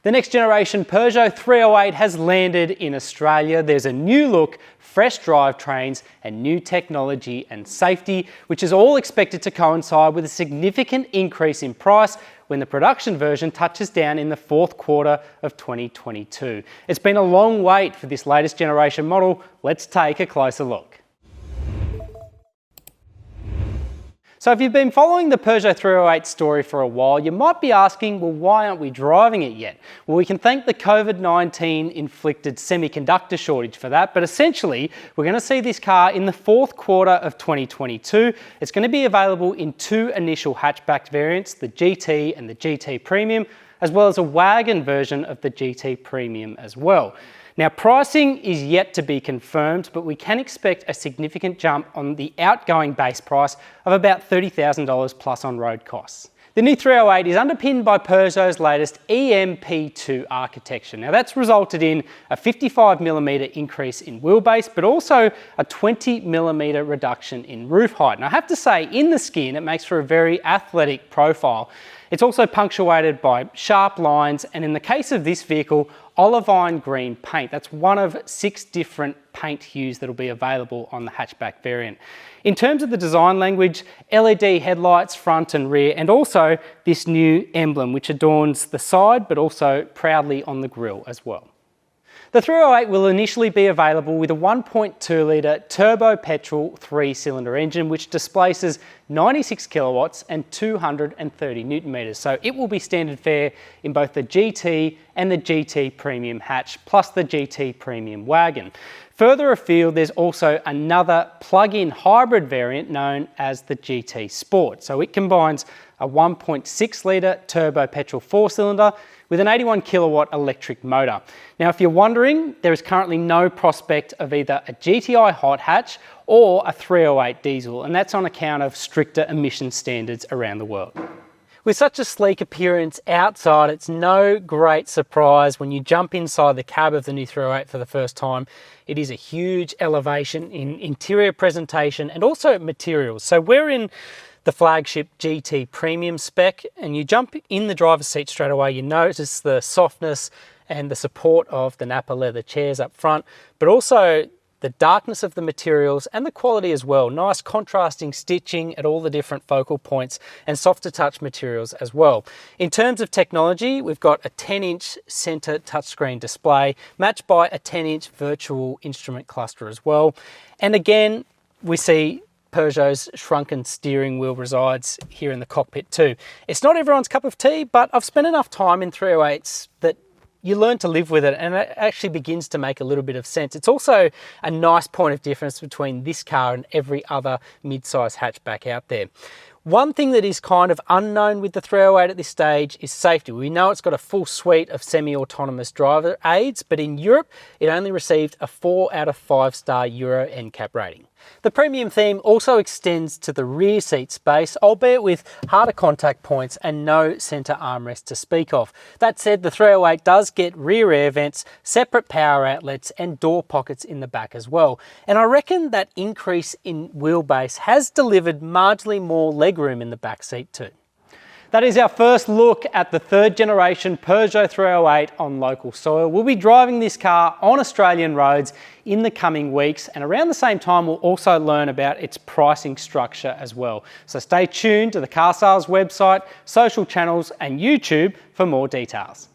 The next generation Peugeot 308 has landed in Australia. There's a new look, fresh drivetrains and new technology and safety, which is all expected to coincide with a significant increase in price when the production version touches down in the fourth quarter of 2022. It's been a long wait for this latest generation model. Let's take a closer look. So if you've been following the Peugeot 308 story for a while, you might be asking, well, why aren't we driving it yet? Well, we can thank the COVID-19 inflicted semiconductor shortage for that, but essentially, we're going to see this car in the fourth quarter of 2022. It's going to be available in two initial hatchback variants, the GT and the GT Premium, as well as a wagon version of the GT Premium as well. Now, pricing is yet to be confirmed, but we can expect a significant jump on the outgoing base price of about $30,000 plus on road costs. The new 308 is underpinned by Peugeot's latest EMP2 architecture. Now, that's resulted in a 55mm increase in wheelbase, but also a 20mm reduction in roof height. And I have to say, in the skin, it makes for a very athletic profile. It's also punctuated by sharp lines, and in the case of this vehicle, olivine green paint. That's one of 6 different paint hues that will be available on the hatchback variant. In terms of the design language, LED headlights front and rear, and also this new emblem which adorns the side but also proudly on the grille as well. The 308 will initially be available with a 1.2 litre turbo-petrol 3-cylinder engine which displaces 96 kilowatts and 230 newton metres. So it will be standard fare in both the GT and the GT Premium hatch, plus the GT Premium wagon. Further afield, there's also another plug-in hybrid variant known as the GT Sport. So it combines a 1.6 litre turbo-petrol 4-cylinder with an 81 kilowatt electric motor. Now, if you're wondering, there is currently no prospect of either a GTI hot hatch or a 308 diesel, and that's on account of stricter emission standards around the world. With such a sleek appearance outside, it's no great surprise when you jump inside the cab of the new 308 for the first time. It is a huge elevation in interior presentation and also materials. So we're in the flagship GT Premium spec, and you jump in the driver's seat straight away, you notice the softness and the support of the Napa leather chairs up front, but also the darkness of the materials and the quality as well. Nice contrasting stitching at all the different focal points and softer touch materials as well. In terms of technology, we've got a 10-inch center touchscreen display matched by a 10-inch virtual instrument cluster as well. And again, we see Peugeot's shrunken steering wheel resides here in the cockpit too. It's not everyone's cup of tea, but I've spent enough time in 308s that you learn to live with it, and it actually begins to make a little bit of sense. It's also a nice point of difference between this car and every other mid-size hatchback out there. One thing that is kind of unknown with the 308 at this stage is safety. We know it's got a full suite of semi-autonomous driver aids, but in Europe, it only received a 4 out of 5-star Euro NCAP rating. The premium theme also extends to the rear seat space, albeit with harder contact points and no centre armrest to speak of. That said, the 308 does get rear air vents, separate power outlets and door pockets in the back as well. And I reckon that increase in wheelbase has delivered marginally more legroom in the back seat too. That is our first look at the third generation Peugeot 308 on local soil. We'll be driving this car on Australian roads in the coming weeks, and around the same time we'll also learn about its pricing structure as well. So stay tuned to the Car Sales website, social channels and YouTube for more details.